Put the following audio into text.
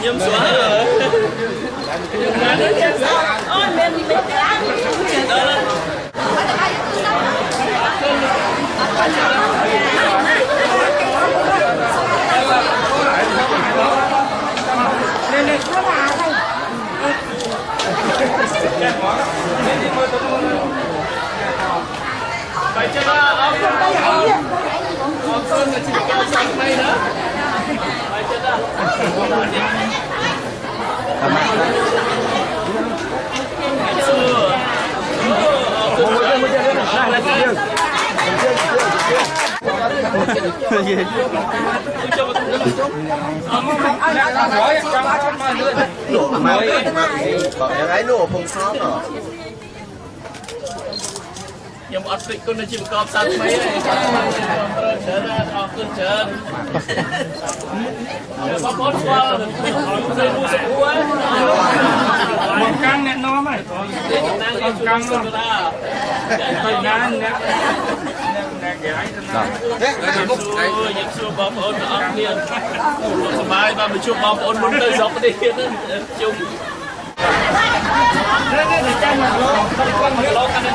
Nhâm xóa rồi. Ôi mềm đi mềm lá. Phải chưa ông Sơn là chỉ có sẵn mây nữa. Phải chưa ta? nổ không sao nữa. Nhưng mà áp con nó chỉ một cọp sắt mấy này, trở ra họ cứ trở. Có bốn qua, rồi mua sắm quá. Một căng nè nó mày, còn căng luôn. Thời gian nè, nè gái cho nó. Những số bom ôn nó ấp liền. Mai ba mình chụp bom ôn muốn tới dọc đi chung. Đây này, để cho mà lo, con mà lo cái này.